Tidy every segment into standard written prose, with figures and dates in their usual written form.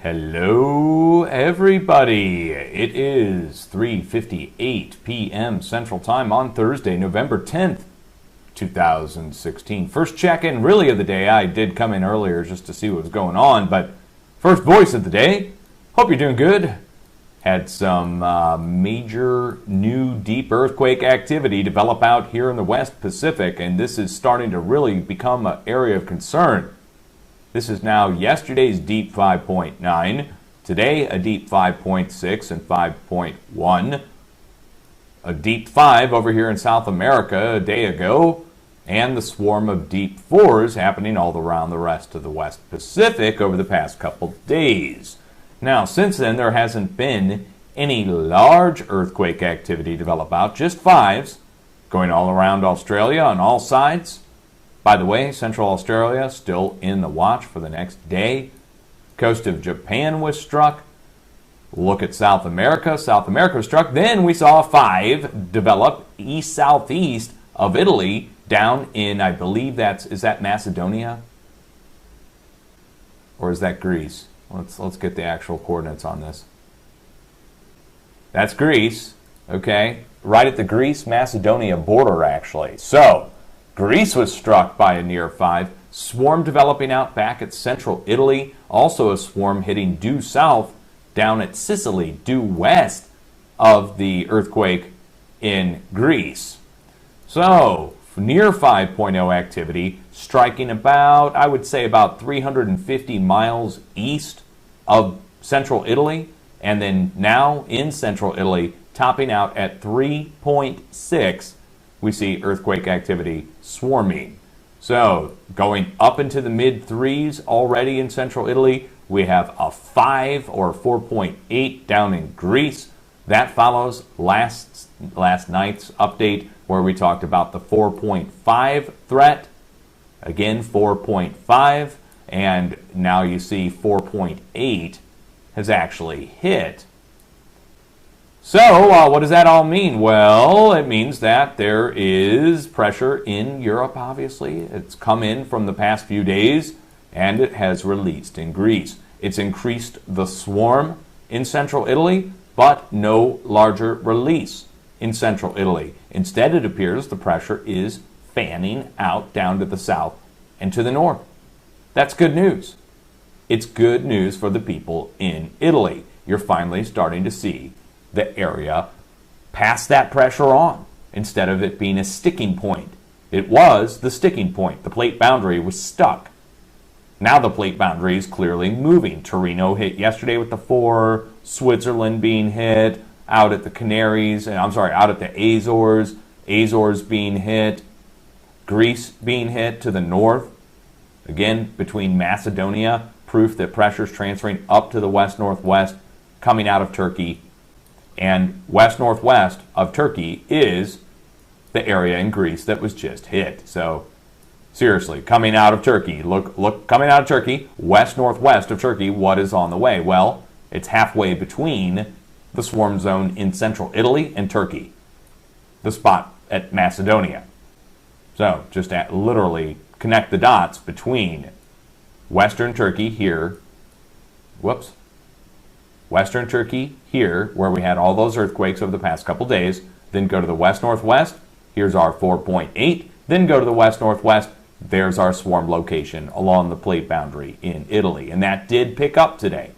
Hello, everybody. It is 3:58 p.m. Central Time on Thursday, November 10th, 2016. First check-in, really, of the day. I did come in earlier just to see what was going on, but first voice of the day. Hope you're doing good. Had some major new deep earthquake activity develop out here in the West Pacific, and this is starting to really become an area of concern. This is now yesterday's deep 5.9, today a deep 5.6 and 5.1, a deep 5 over here in South America a day ago, and the swarm of deep 4s happening all around the rest of the West Pacific over the past couple days. Now, since then, there hasn't been any large earthquake activity develop out, just 5s going all around Australia on all sides. By the way, Central Australia still in the watch for the next day. Coast of Japan was struck. Look at South America. South America was struck. Then we saw a 5 develop east-southeast of Italy down in, I believe is that Macedonia? Or is that Greece? Let's get the actual coordinates on this. That's Greece, okay? Right at the Greece-Macedonia border, actually. So, Greece was struck by a near 5, swarm developing out back at central Italy, also a swarm hitting due south down at Sicily, due west of the earthquake in Greece. So, near 5.0 activity, striking about, I would say about 350 miles east of central Italy, and then now in central Italy, topping out at 3.6. We see earthquake activity swarming. So, going up into the mid-3s already in central Italy, we have a 5 or 4.8 down in Greece. That follows last night's update where we talked about the 4.5 threat. Again, 4.5, and now you see 4.8 has actually hit. So, what does that all mean? Well, it means that there is pressure in Europe, obviously. It's come in from the past few days, and it has released in Greece. It's increased the swarm in central Italy, but no larger release in central Italy. Instead, it appears the pressure is fanning out down to the south and to the north. That's good news. It's good news for the people in Italy. You're finally starting to see the area pass that pressure on instead of it being a sticking point. It was the sticking point. The plate boundary was stuck. Now the plate boundary is clearly moving. Torino hit yesterday with the 4, Switzerland being hit, out at the Canaries, out at the Azores being hit, Greece being hit to the north. Again, between Macedonia, proof that pressure is transferring up to the west-northwest, coming out of Turkey, and west-northwest of Turkey is the area in Greece that was just hit. So, seriously, coming out of Turkey, look, coming out of Turkey, west-northwest of Turkey, what is on the way? Well, it's halfway between the swarm zone in central Italy and Turkey, the spot at Macedonia. So, just literally connect the dots between western Turkey here, Western Turkey here, where we had all those earthquakes over the past couple days, then go to the west-northwest, here's our 4.8, then go to the west-northwest, there's our swarm location along the plate boundary in Italy. And that did pick up today.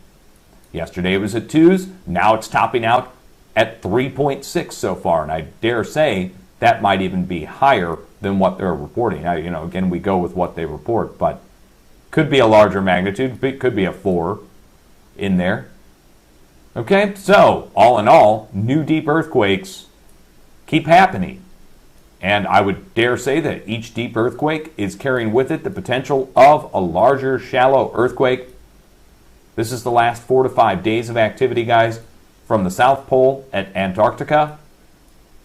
Yesterday it was at 2s, now it's topping out at 3.6 so far, and I dare say that might even be higher than what they're reporting. Now, again, we go with what they report, but could be a larger magnitude, could be a 4 in there. Okay, so all in all, new deep earthquakes keep happening. And I would dare say that each deep earthquake is carrying with it the potential of a larger, shallow earthquake. This is the last 4 to 5 days of activity, guys, from the South Pole at Antarctica,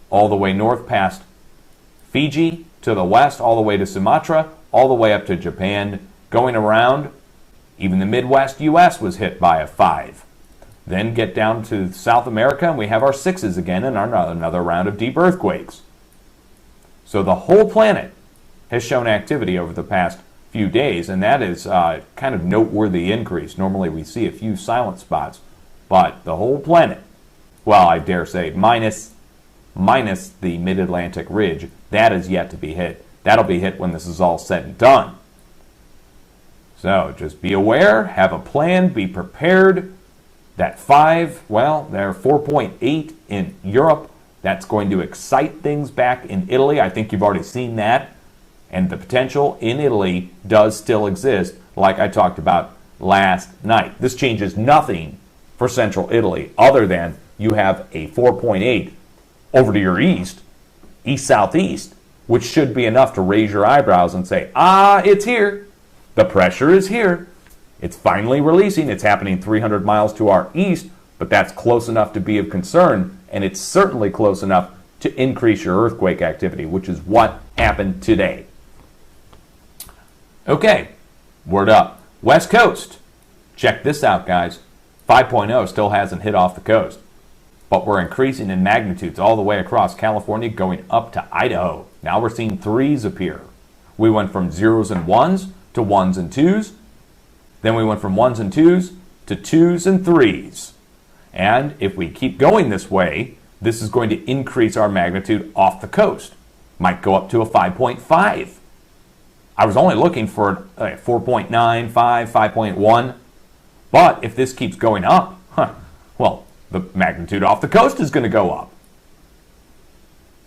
all the way north past Fiji, to the west, all the way to Sumatra, all the way up to Japan, going around. Even the Midwest U.S. was hit by a 5. Then get down to South America, and we have our 6s again and another round of deep earthquakes. So the whole planet has shown activity over the past few days, and that is kind of noteworthy increase. Normally we see a few silent spots, but the whole planet, well, I dare say, minus the mid-Atlantic ridge, that is yet to be hit. That'll be hit when this is all said and done. So just be aware, have a plan, be prepared. That 5, well, they're 4.8 in Europe. That's going to excite things back in Italy. I think you've already seen that. And the potential in Italy does still exist, like I talked about last night. This changes nothing for central Italy other than you have a 4.8 over to your east-southeast, which should be enough to raise your eyebrows and say, it's here. The pressure is here. It's finally releasing. It's happening 300 miles to our east, but that's close enough to be of concern, and it's certainly close enough to increase your earthquake activity, which is what happened today. Okay, word up. West Coast. Check this out, guys. 5.0 still hasn't hit off the coast, but we're increasing in magnitudes all the way across California, going up to Idaho. Now we're seeing 3s appear. We went from 0s and 1s to 1s and 2s. Then we went from 1s and 2s to 2s and 3s. And if we keep going this way, this is going to increase our magnitude off the coast. Might go up to a 5.5. I was only looking for a 4.9, 5, 5.1. But if this keeps going up, well, the magnitude off the coast is going to go up.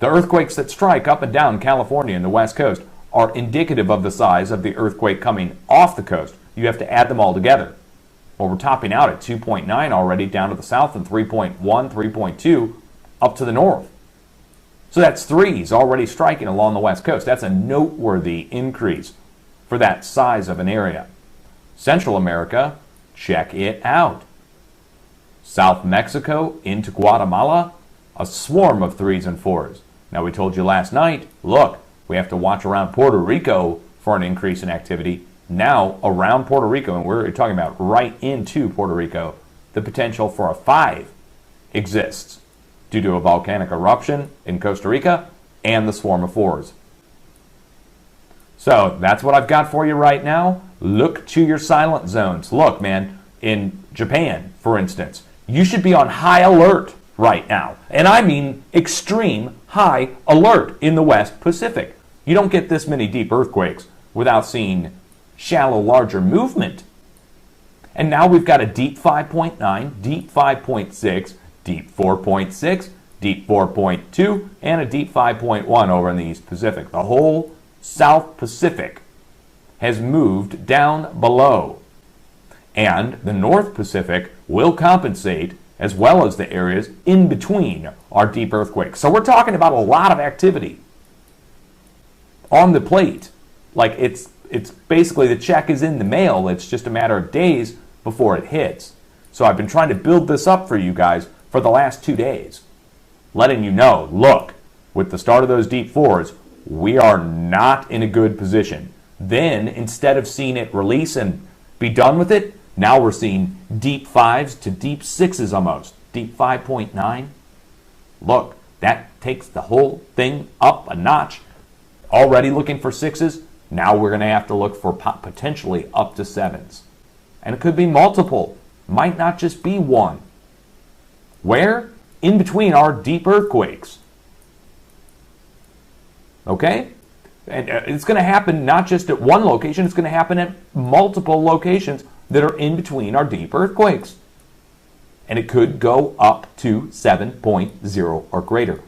The earthquakes that strike up and down California and the West Coast are indicative of the size of the earthquake coming off the coast. You have to add them all together. Well, we're topping out at 2.9 already down to the south and 3.1, 3.2 up to the north. So that's 3s already striking along the West Coast. That's a noteworthy increase for that size of an area. Central America, check it out. South Mexico into Guatemala, a swarm of 3s and 4s. Now, we told you last night, look, we have to watch around Puerto Rico for an increase in activity. Now, around Puerto Rico, and we're talking about right into Puerto Rico, the potential for a 5 exists due to a volcanic eruption in Costa Rica and the swarm of 4s. So that's what I've got for you right now. Look to your silent zones. Look, man, in Japan, for instance, you should be on high alert right now. And I mean extreme high alert in the West Pacific. You don't get this many deep earthquakes without seeing shallow, larger movement. And now we've got a deep 5.9, deep 5.6, deep 4.6, deep 4.2, and a deep 5.1 over in the East Pacific. The whole South Pacific has moved down below. And the North Pacific will compensate, as well as the areas in between our deep earthquakes. So we're talking about a lot of activity on the plate. Like it's basically the check is in the mail. It's just a matter of days before it hits. So I've been trying to build this up for you guys for the last 2 days, letting you know, look, with the start of those deep 4s, we are not in a good position. Then, instead of seeing it release and be done with it, now we're seeing deep 5s to deep 6s almost. Deep 5.9. Look, that takes the whole thing up a notch. Already looking for 6s. Now we're going to have to look for potentially up to 7s. And it could be multiple. Might not just be one. Where? In between our deep earthquakes. Okay? And it's going to happen not just at one location, it's going to happen at multiple locations that are in between our deep earthquakes. And it could go up to 7.0 or greater.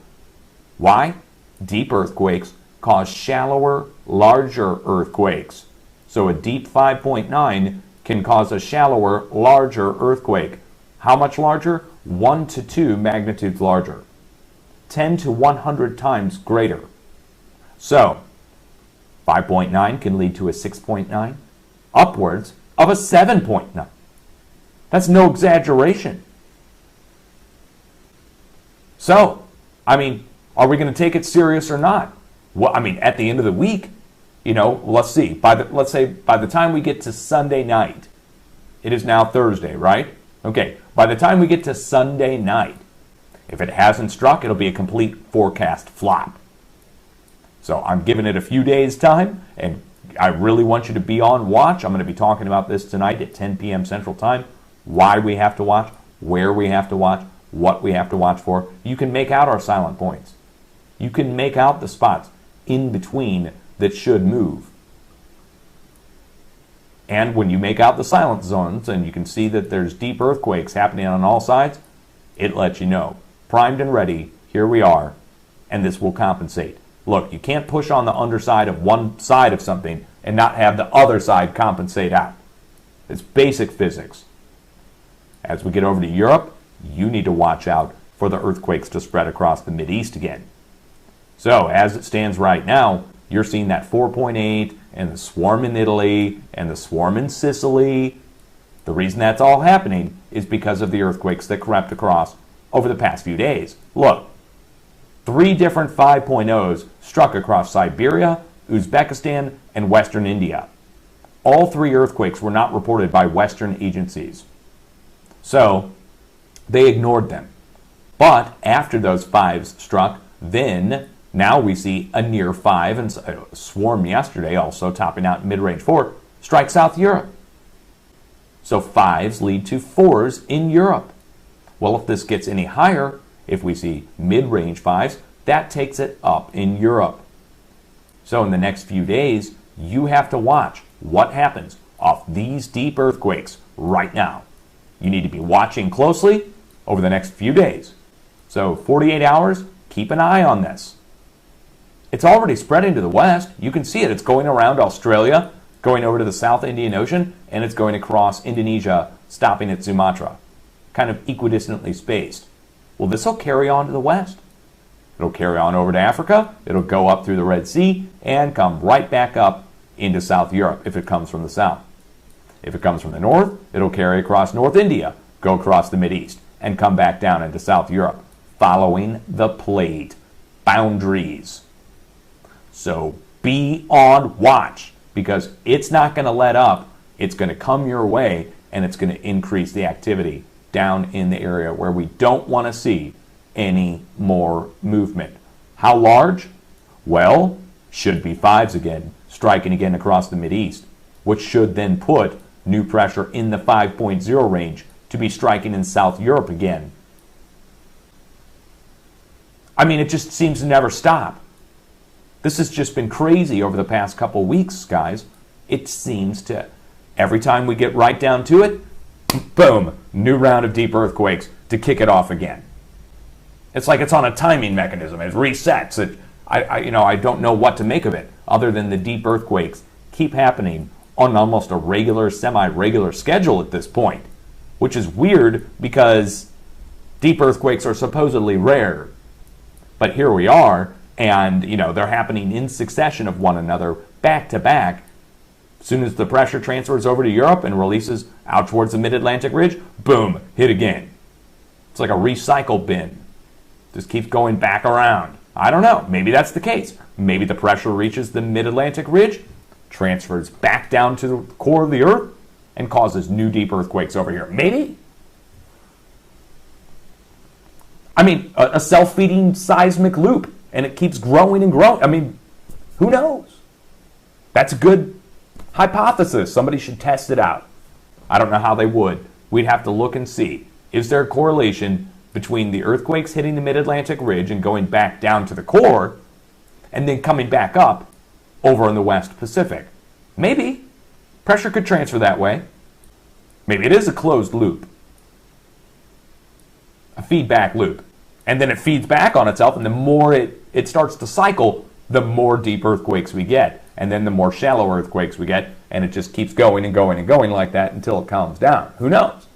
Why? Deep earthquakes cause shallower, larger earthquakes. So a deep 5.9 can cause a shallower, larger earthquake. How much larger? 1 to 2 magnitudes larger. 10 to 100 times greater. So, 5.9 can lead to a 6.9, upwards of a 7.9. That's no exaggeration. So, I mean, are we going to take it serious or not? Well, I mean, at the end of the week, you know, let's see. Let's say by the time we get to Sunday night, it is now Thursday, right? Okay, by the time we get to Sunday night, if it hasn't struck, it'll be a complete forecast flop. So I'm giving it a few days' time, and I really want you to be on watch. I'm going to be talking about this tonight at 10 p.m. Central Time. Why we have to watch, where we have to watch, what we have to watch for. You can make out our silent points. You can make out the spots in between that should move. And when you make out the silent zones and you can see that there's deep earthquakes happening on all sides, it lets you know. Primed and ready, here we are, and this will compensate. Look, you can't push on the underside of one side of something and not have the other side compensate out. It's basic physics. As we get over to Europe, you need to watch out for the earthquakes to spread across the Mideast again. So, as it stands right now, you're seeing that 4.8 and the swarm in Italy and the swarm in Sicily. The reason that's all happening is because of the earthquakes that crept across over the past few days. Look, 3 different 5.0s struck across Siberia, Uzbekistan, and Western India. All 3 earthquakes were not reported by Western agencies. So, they ignored them. But after those 5s struck, then now we see a near 5 and a swarm yesterday, also topping out mid-range 4, strike South Europe. So 5s lead to 4s in Europe. Well, if this gets any higher, if we see mid-range 5s, that takes it up in Europe. So in the next few days, you have to watch what happens off these deep earthquakes right now. You need to be watching closely over the next few days. So 48 hours, keep an eye on this. It's already spreading to the west. You can see it. It's going around Australia, going over to the South Indian Ocean, and it's going across Indonesia, stopping at Sumatra, kind of equidistantly spaced. Well, this will carry on to the west. It'll carry on over to Africa. It'll go up through the Red Sea and come right back up into South Europe if it comes from the south. If it comes from the north, it'll carry across North India, go across the Mideast, and come back down into South Europe, following the plate boundaries. So be on watch, because it's not going to let up. It's going to come your way, and it's going to increase the activity down in the area where we don't want to see any more movement. How large? Well, should be 5s again, striking again across the Mideast, which should then put new pressure in the 5.0 range to be striking in South Europe again. I mean, it just seems to never stop. This has just been crazy over the past couple weeks, guys. It seems to, every time we get right down to it, boom, new round of deep earthquakes to kick it off again. It's like it's on a timing mechanism. It resets. I don't know what to make of it, other than the deep earthquakes keep happening on almost a regular, semi-regular schedule at this point, which is weird because deep earthquakes are supposedly rare. But here we are, and they're happening in succession of one another, back to back. As soon as the pressure transfers over to Europe and releases out towards the mid-Atlantic ridge, boom, hit again. It's like a recycle bin. Just keeps going back around. I don't know. Maybe that's the case. Maybe the pressure reaches the mid-Atlantic ridge, transfers back down to the core of the Earth, and causes new deep earthquakes over here. Maybe. I mean, a self-feeding seismic loop, and it keeps growing and growing. I mean, who knows? That's a good hypothesis. Somebody should test it out. I don't know how they would. We'd have to look and see. Is there a correlation between the earthquakes hitting the mid-Atlantic ridge and going back down to the core, and then coming back up over in the West Pacific? Maybe. Pressure could transfer that way. Maybe it is a closed loop. A feedback loop. And then it feeds back on itself, and the more it starts to cycle, the more deep earthquakes we get. And then the more shallow earthquakes we get, and it just keeps going and going and going like that until it calms down. Who knows?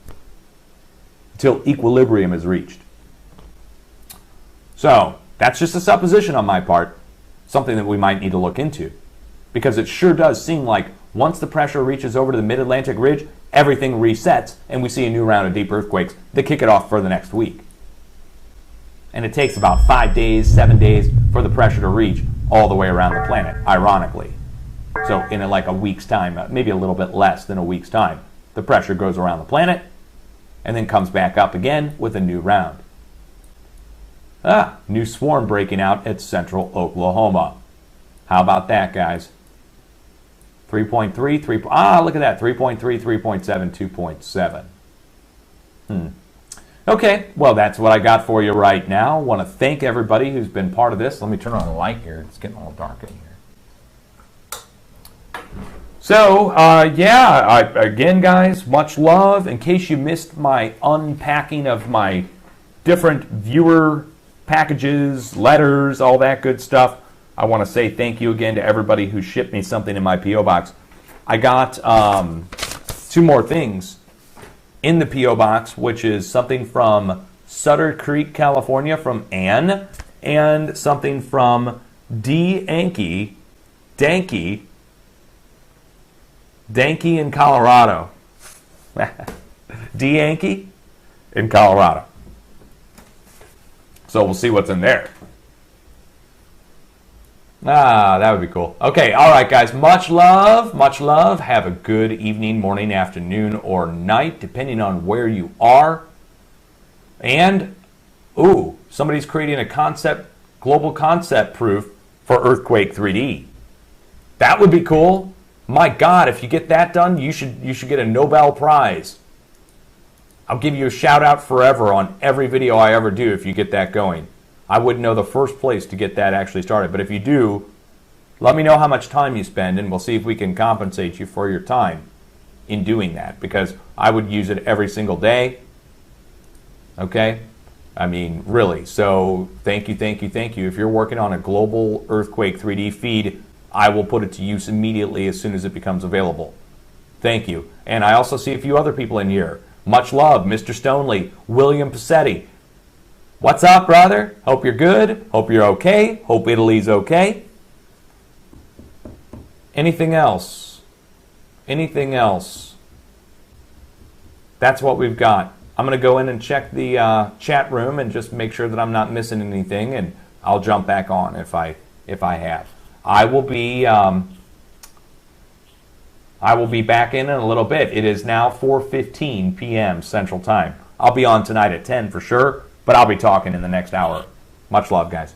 Until equilibrium is reached. So, that's just a supposition on my part, something that we might need to look into. Because it sure does seem like once the pressure reaches over to the mid-Atlantic ridge, everything resets, and we see a new round of deep earthquakes that kick it off for the next week. And it takes about 5 days, 7 days for the pressure to reach all the way around the planet, ironically. So in like a week's time, maybe a little bit less than a week's time, the pressure goes around the planet and then comes back up again with a new round. New swarm breaking out at central Oklahoma. How about that, guys? 3.3, look at that, 3.3, 3.7, 2.7. Okay, well, that's what I got for you right now. I want to thank everybody who's been part of this. Let me turn on the light here. It's getting all dark in here. So, again, guys, much love. In case you missed my unpacking of my different viewer packages, letters, all that good stuff, I want to say thank you again to everybody who shipped me something in my P.O. box. I got 2 more things in the P.O. box, which is something from Sutter Creek, California, from Ann, and something from Danky in Colorado. Yankee in Colorado. So we'll see what's in there. That would be cool. Okay, all right, guys. Much love. Much love. Have a good evening, morning, afternoon, or night, depending on where you are. And, somebody's creating a global concept proof for Earthquake 3D. That would be cool. My God, if you get that done, you should get a Nobel Prize. I'll give you a shout out forever on every video I ever do if you get that going. I wouldn't know the first place to get that actually started. But if you do, let me know how much time you spend, and we'll see if we can compensate you for your time in doing that. Because I would use it every single day. Okay? I mean, really. So thank you, thank you, thank you. If you're working on a global Earthquake 3D feed, I will put it to use immediately as soon as it becomes available. Thank you. And I also see a few other people in here. Much love, Mr. Stonley, William Passetti. What's up, brother? Hope you're good. Hope you're okay. Hope Italy's okay. Anything else? Anything else? That's what we've got. I'm going to go in and check the chat room and just make sure that I'm not missing anything, and I'll jump back on if I have. I will be back in a little bit. It is now 4:15 p.m. Central Time. I'll be on tonight at 10 for sure, but I'll be talking in the next hour. Much love, guys.